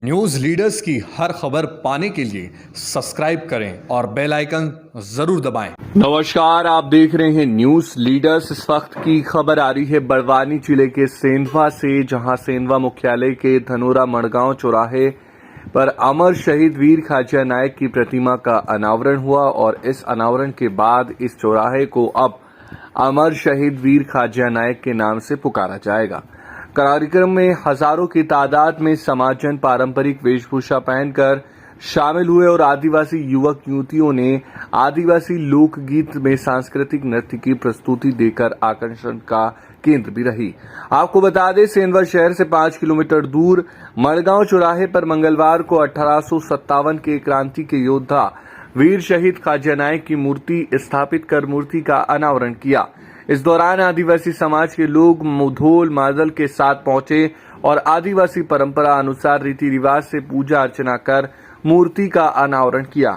News leaders की हर खबर पाने के लिए सब्सक्राइब करें और बेल आइकन जरूर दबाएं। नमस्कार, आप देख रहे हैं न्यूज लीडर्स। इस वक्त की खबर आ रही है बड़वानी जिले के सेंधवा से, जहां सेंधवा मुख्यालय के धनोरा मड़गांव चौराहे पर अमर शहीद वीर खाजिया नायक की प्रतिमा का अनावरण हुआ और इस अनावरण के बाद इस चौराहे को अब अमर शहीद वीर खाजिया नायक के नाम से पुकारा जाएगा। कार्यक्रम में हजारों की तादाद में समाजजन पारंपरिक वेशभूषा पहनकर शामिल हुए और आदिवासी युवक युवतियों ने आदिवासी लोकगीत में सांस्कृतिक नृत्य की प्रस्तुति देकर आकर्षण का केंद्र भी रही। आपको बता दें, सेंधवा शहर से 5 किलोमीटर दूर मड़गांव चौराहे पर मंगलवार को 1857 के क्रांति के योद्धा वीर शहीद खाजिया नायक की मूर्ति स्थापित कर मूर्ति का अनावरण किया। इस दौरान आदिवासी समाज के लोग ढोल मादल के साथ पहुंचे और आदिवासी परंपरा अनुसार रीति रिवाज से पूजा अर्चना कर मूर्ति का अनावरण किया।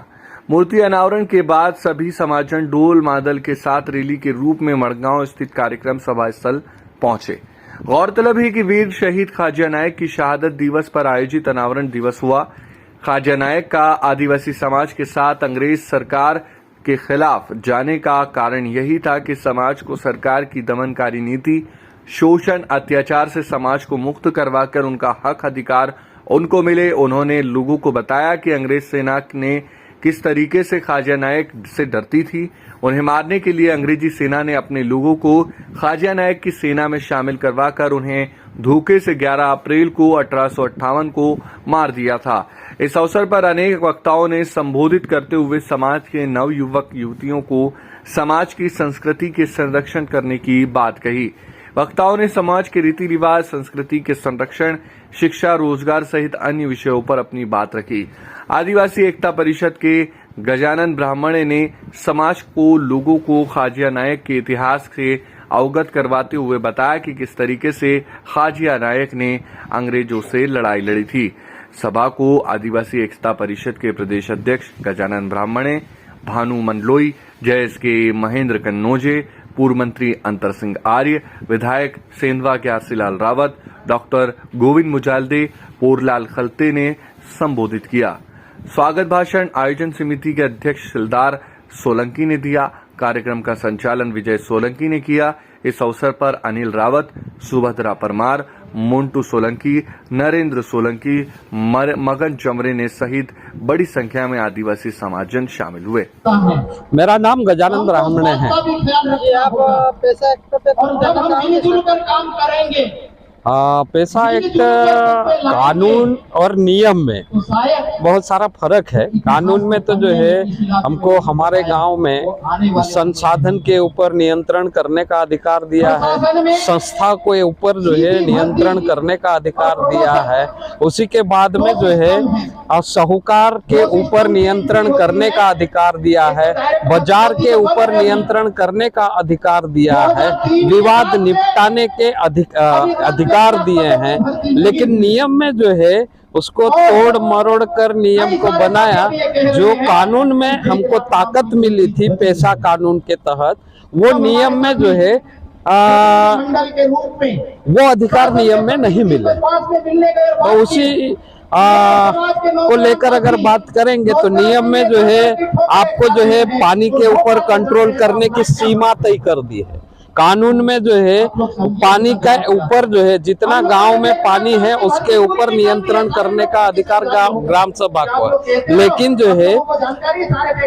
मूर्ति अनावरण के बाद सभी समाजजन ढोल मादल के साथ रैली के रूप में मड़गांव स्थित कार्यक्रम सभा स्थल पहुंचे। गौरतलब है कि वीर शहीद खाजिया नायक की शहादत दिवस पर आयोजित अनावरण दिवस हुआ। खाजिया नायक का आदिवासी समाज के साथ अंग्रेज सरकार के खिलाफ जाने का कारण यही था कि समाज को सरकार की दमनकारी नीति, शोषण, अत्याचार से समाज को मुक्त करवाकर उनका हक अधिकार उनको मिले। उन्होंने लोगों को बताया कि अंग्रेज सेना ने किस तरीके से खाजिया नायक से डरती थी। उन्हें मारने के लिए अंग्रेजी सेना ने अपने लोगों को खाजिया नायक की सेना में शामिल करवाकर उन्हें धोखे से 11 अप्रैल को 1858 को मार दिया था। इस अवसर पर अनेक वक्ताओं ने संबोधित करते हुए समाज के नव युवक युवतियों को समाज की संस्कृति के संरक्षण करने की बात कही। वक्ताओं ने समाज के रीति रिवाज, संस्कृति के संरक्षण, शिक्षा, रोजगार सहित अन्य विषयों पर अपनी बात रखी। आदिवासी एकता परिषद के गजानन ब्राह्मणे ने समाज को लोगों को खाजिया नायक के इतिहास से अवगत करवाते हुए बताया कि किस तरीके से खाजिया नायक ने अंग्रेजों से लड़ाई लड़ी थी। सभा को आदिवासी एकता परिषद के प्रदेश अध्यक्ष गजानन ब्राह्मणे, भानु मंडलोई, जयस के महेंद्र कन्नौजे, पूर्व मंत्री अंतर सिंह आर्य, विधायक सेंधवा के आरसीलाल रावत, डॉक्टर गोविंद मुजाल्दे, पोरलाल खलते ने संबोधित किया। स्वागत भाषण आयोजन समिति के अध्यक्ष सिलदार सोलंकी ने दिया। कार्यक्रम का संचालन विजय सोलंकी ने किया। इस अवसर पर अनिल रावत, सुभद्रा परमार, मोन्टू सोलंकी, नरेंद्र सोलंकी, मगन चमरे ने सहित बड़ी संख्या में आदिवासी समाजजन शामिल हुए। मेरा नाम गजानन ब्राह्मणे है। आप पैसा एक्ट पे काम करेंगे। पैसा एक्ट कानून और नियम में बहुत सारा फर्क है। कानून में तो जो है हमको हमारे गांव में संसाधन के ऊपर नियंत्रण करने का अधिकार दिया है, संस्था के ऊपर जो है नियंत्रण करने का अधिकार दिया है। उसी के बाद में जो है साहूकार के ऊपर नियंत्रण करने का अधिकार दिया है, बाजार के ऊपर नियंत्रण करने का अधिकार दिया है, विवाद निपटाने के अधिकार दिए हैं। लेकिन नियम में जो है उसको तोड़ मरोड़ कर नियम को बनाया। जो कानून में हमको ताकत मिली थी पैसा कानून के तहत, वो नियम में जो है वो अधिकार नियम में नहीं मिले। तो उसी को लेकर अगर बात करेंगे तो नियम में जो है आपको जो है पानी के ऊपर कंट्रोल करने की सीमा तय कर दी है। कानून में जो है पानी के ऊपर जो है जितना गांव में पानी है उसके ऊपर नियंत्रण करने का अधिकार ग्राम सभा को है। लेकिन जो है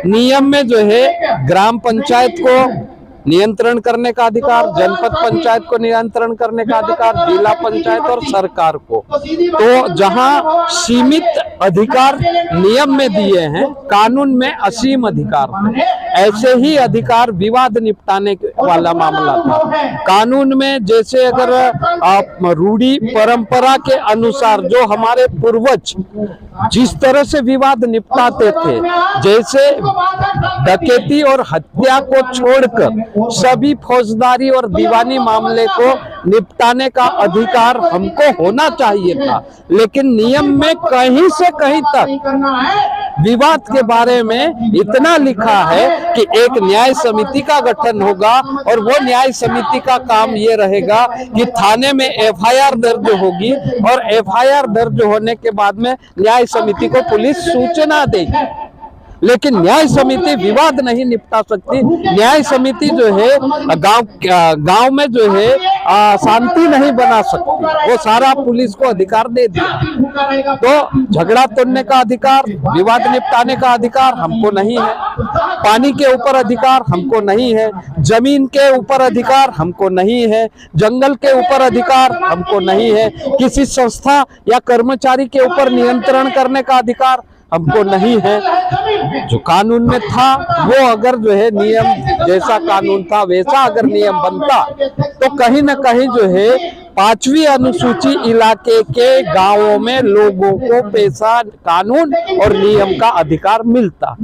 नियम में जो है ग्राम पंचायत को नियंत्रण करने का अधिकार, जनपद पंचायत को नियंत्रण करने का अधिकार, जिला पंचायत और सरकार को। तो जहां सीमित अधिकार नियम में दिए हैं, कानून में असीम अधिकार थे। ऐसे ही अधिकार विवाद निपटाने वाला मामला था। कानून में जैसे अगर आप रूढ़ी परंपरा के अनुसार जो हमारे पूर्वज जिस तरह से विवाद निपटाते थे, जैसे डकैती और हत्या को छोड़कर सभी फौजदारी और दीवानी मामले को निपटाने का अधिकार हमको होना चाहिए था, लेकिन नियम में कहीं से कहीं तक विवाद के बारे में इतना लिखा है कि एक न्याय समिति का गठन होगा और वो न्याय समिति का काम ये रहेगा कि थाने में एफआईआर दर्ज होगी और एफआईआर दर्ज होने के बाद में न्याय समिति को पुलिस सूचना देगी। लेकिन न्याय समिति विवाद नहीं निपटा सकती। न्याय समिति जो है गांव में जो है शांति नहीं बना सकती। वो सारा पुलिस को अधिकार दे दिया। तो झगड़ा तोड़ने का अधिकार, विवाद निपटाने का अधिकार हमको नहीं है। पानी के ऊपर अधिकार हमको नहीं है। जमीन के ऊपर अधिकार हमको नहीं है। जंगल के ऊपर अधिकार हमको नहीं है। किसी संस्था या कर्मचारी के ऊपर नियंत्रण करने का अधिकार हमको नहीं है। जो कानून में था वो अगर जो है नियम जैसा कानून था वैसा अगर नियम बनता तो कहीं ना कहीं जो है 5वीं अनुसूची इलाके के गांवों में लोगों को पेशा कानून और नियम का अधिकार मिलता।